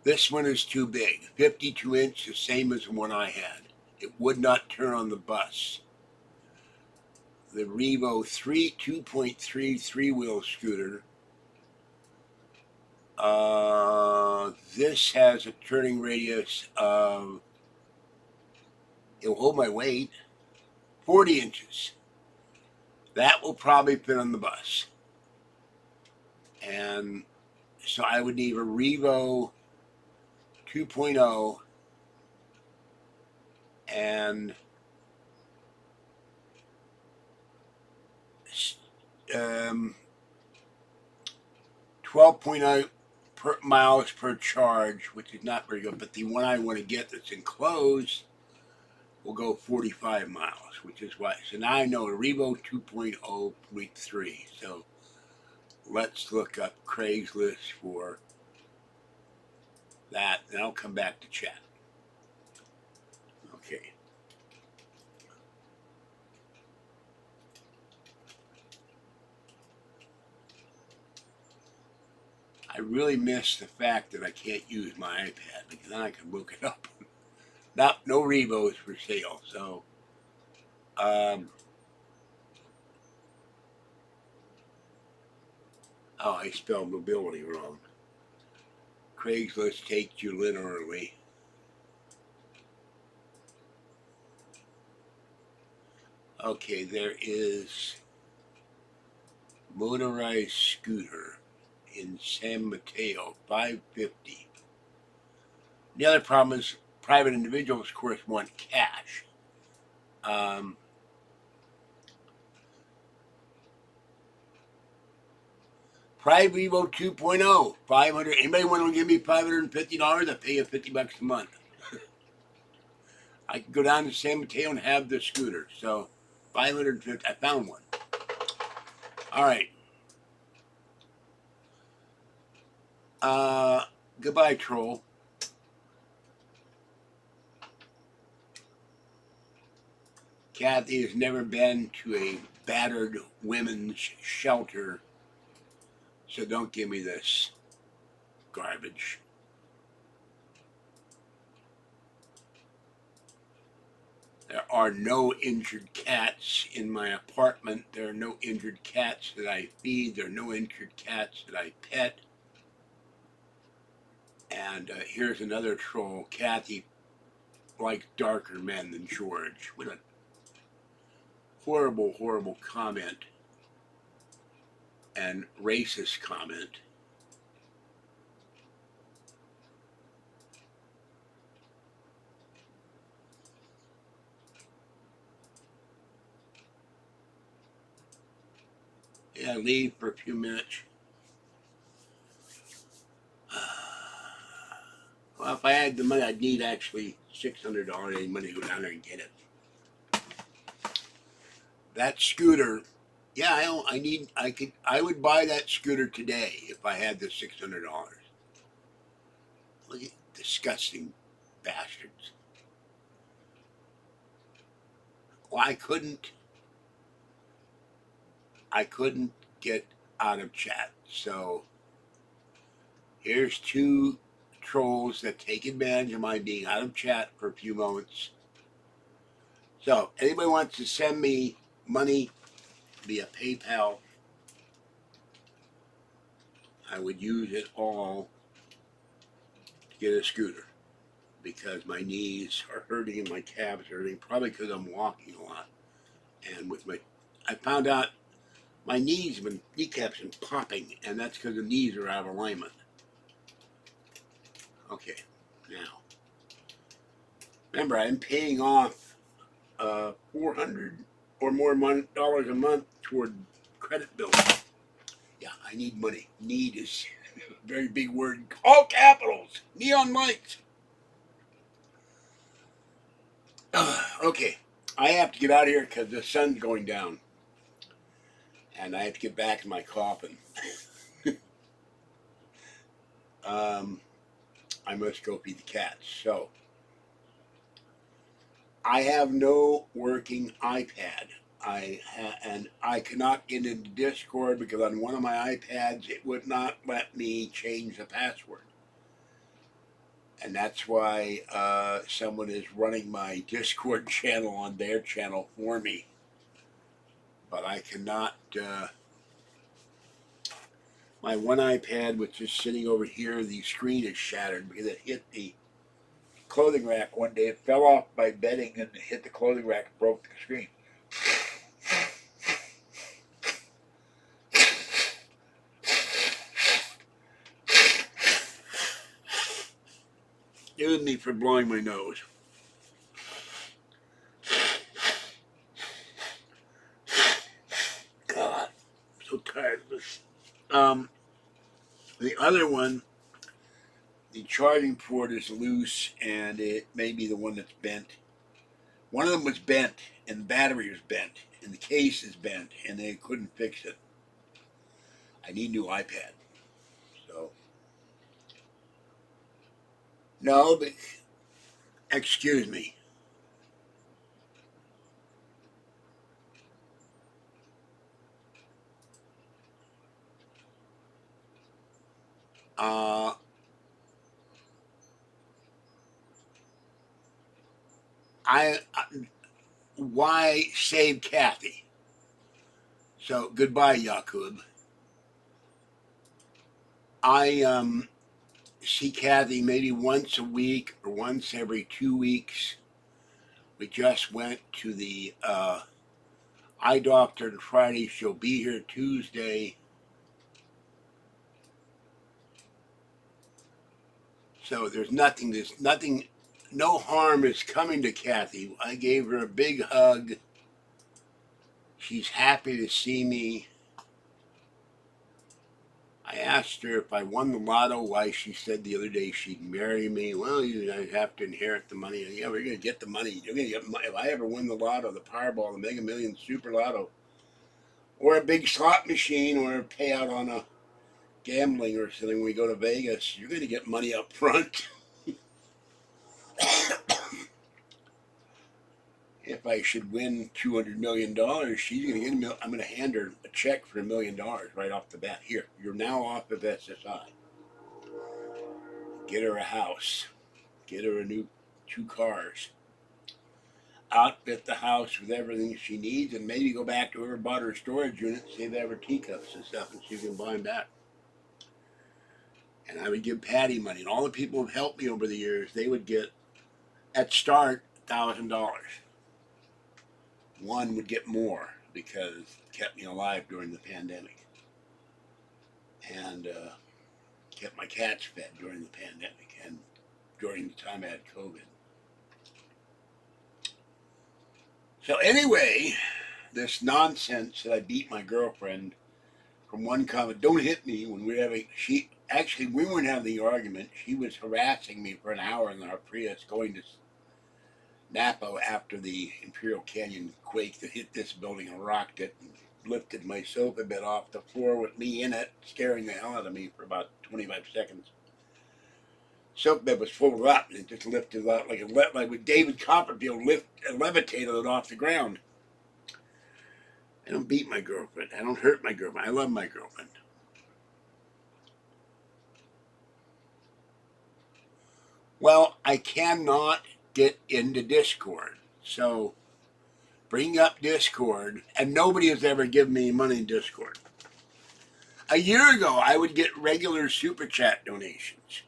this one is too big. 52 inch, the same as the one I had. It would not turn on the bus. The Revo 2.3 three-wheel scooter. This has a turning radius of, it'll hold my weight, 40 inches. That will probably fit on the bus. And so I would need a Revo 2.0 and 12.8 miles per charge, which is not very good. But the one I want to get that's enclosed will go 45 miles, which is why. So now I know a Revo 2.0.3. So let's look up Craigslist for that, and I'll come back to chat. Okay. I really miss the fact that I can't use my iPad, because then I can look it up. No Revos for sale. So, oh, I spelled mobility wrong. Craigslist takes you literally. Okay, there is motorized scooter in San Mateo, $550. The other problem is private individuals, of course, want cash. Pride Revo 2.0, 500. Anybody want to give me $550? I'll pay you $50 a month. I can go down to San Mateo and have the scooter. So, 550. I found one. All right. Goodbye, troll. Kathy has never been to a battered women's shelter, so don't give me this garbage. There are no injured cats in my apartment. There are no injured cats that I feed. There are no injured cats that I pet. And here's another troll. Kathy likes darker men than George. What a horrible, horrible comment and racist comment. Yeah, leave for a few minutes. Well, if I had the money, I'd need actually $600 any money to go down there and get it. That scooter, yeah, I would buy that scooter today if I had the $600. Look at disgusting bastards. Well, I couldn't get out of chat. So here's two trolls that take advantage of my being out of chat for a few moments. So anybody wants to send me money via PayPal, I would use it all to get a scooter, because my knees are hurting and my calves are hurting, probably because I'm walking a lot. And I found out my kneecaps have been popping, and that's because the knees are out of alignment. Okay, now, remember, I'm paying off $400 or more dollars a month toward credit bills. I need money. Need is a very big word. All capitals. Neon lights. Okay. I have to get out of here because the sun's going down. And I have to get back in my coffin. I must go feed the cats. So, I have no working iPad. And I cannot get into Discord because on one of my iPads it would not let me change the password, and that's why someone is running my Discord channel on their channel for me. But I cannot. My one iPad, which is sitting over here, the screen is shattered because it hit the clothing rack one day. It fell off my bedding and hit the clothing rack and broke the screen. Excuse me for blowing my nose. God, I'm so tired of this. The other one, the charging port is loose, and it may be the one that's bent. One of them was bent, and the battery was bent, and the case is bent, and they couldn't fix it. I need a new iPad. So, no, but excuse me. Uh, I why save Kathy? So goodbye, Yakub. I see Kathy maybe once a week or once every 2 weeks. We just went to the eye doctor on Friday. She'll be here Tuesday. So there's nothing, no harm is coming to Kathy. I gave her a big hug. She's happy to see me. I asked her if I won the lotto, why she said the other day she'd marry me. Well, you have to inherit the money. Yeah, we're going to get the money. You're going to get money. If I ever win the lotto, the Powerball, the Mega Millions, Super Lotto, or a big slot machine, or a payout on a gambling or something, when we go to Vegas, you're going to get money up front. If I should win $200 million, she's going to get I'm going to hand her a check for $1 million right off the bat. Here, you're now off of SSI. Get her a house. Get her a new 2 cars. Outfit the house with everything she needs, and maybe go back to whoever bought her storage unit, save that her teacups and stuff, and she can buy them back. And I would give Patty money, and all the people who've helped me over the years, they would get, at start, $1,000. One would get more because it kept me alive during the pandemic, and kept my cats fed during the pandemic and during the time I had COVID. So anyway, this nonsense that I beat my girlfriend from one comment, don't hit me, when we were having, we weren't having the argument. She was harassing me for an hour in our Prius going to Napa after the Imperial Canyon quake that hit this building and rocked it and lifted my sofa bed off the floor with me in it, scaring the hell out of me for about 25 seconds. Sofa bed was folded up and it just lifted out like with David Copperfield levitated it off the ground. I don't beat my girlfriend. I don't hurt my girlfriend. I love my girlfriend. Well, I cannot get into Discord. So bring up Discord, and nobody has ever given me money in Discord. A year ago, I would get regular super chat donations.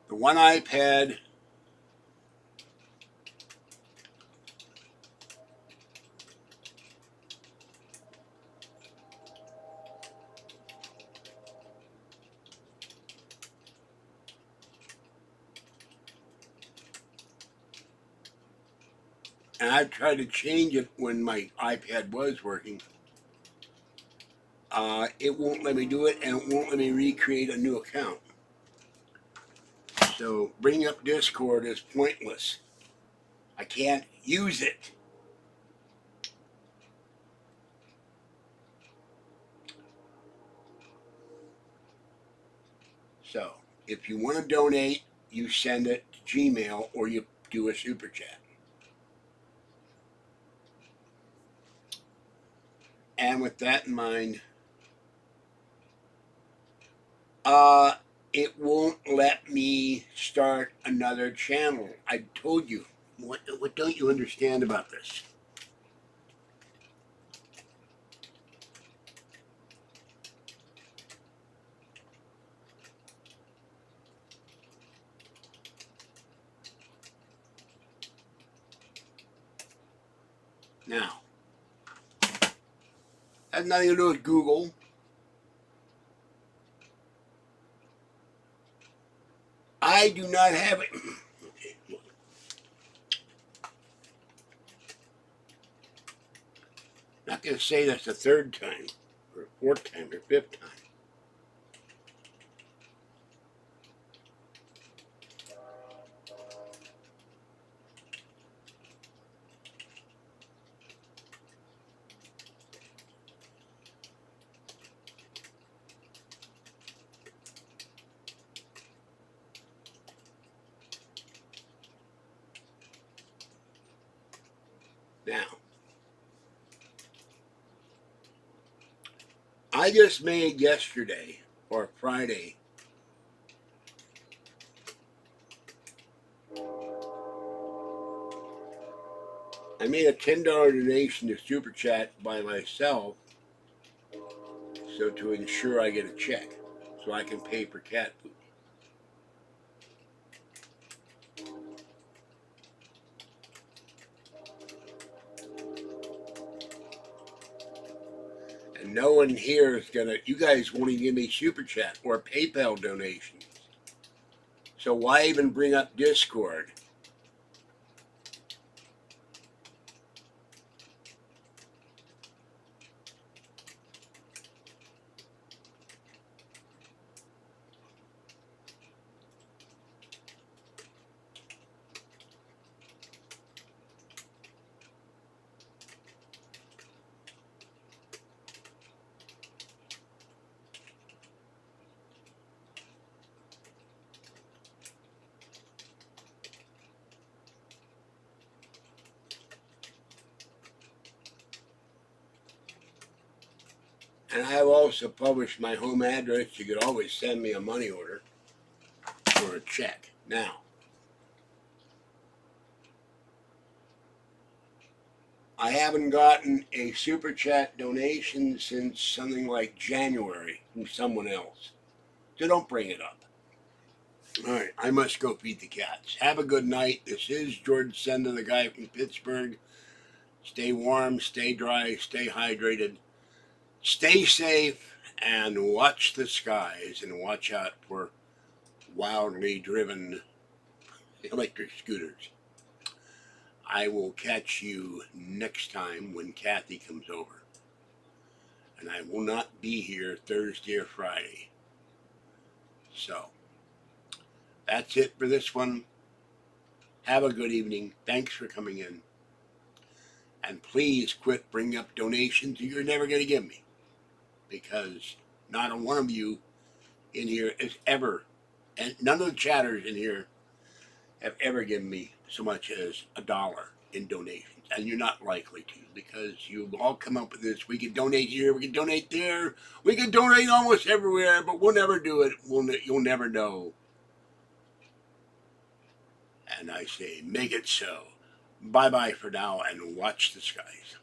The one iPad, And I've tried to change it when my iPad was working. It won't let me do it, and it won't let me recreate a new account. So bringing up Discord is pointless. I can't use it. So if you want to donate, you send it to Gmail or you do a super chat. And with that in mind, it won't let me start another channel. I told you. What don't you understand about this? Now, has nothing to do with Google. I do not have it. Okay, look. Not going to say that's the third time, or fourth time, or fifth time. Now, I just made yesterday, or Friday, I made a $10 donation to Super Chat by myself, so to ensure I get a check, so I can pay for cat food. And no one here is gonna, you guys won't even give me Super Chat or PayPal donations. So why even bring up Discord? And I have also published my home address. You could always send me a money order or a check. Now, I haven't gotten a Super Chat donation since something like January from someone else. So don't bring it up. All right, I must go feed the cats. Have a good night. This is George Senda, the guy from Pittsburgh. Stay warm, stay dry, stay hydrated, stay safe, and watch the skies and watch out for wildly driven electric scooters. I will catch you next time when Kathy comes over. And I will not be here Thursday or Friday. So, that's it for this one. Have a good evening. Thanks for coming in. And please quit bringing up donations you're never going to give me. Because not a one of you in here is ever, and none of the chatters in here have ever given me so much as $1 in donations. And you're not likely to, because you've all come up with this. We can donate here, we can donate there, we can donate almost everywhere, but we'll never do it. You'll never know. And I say, make it so. Bye-bye for now, and watch the skies.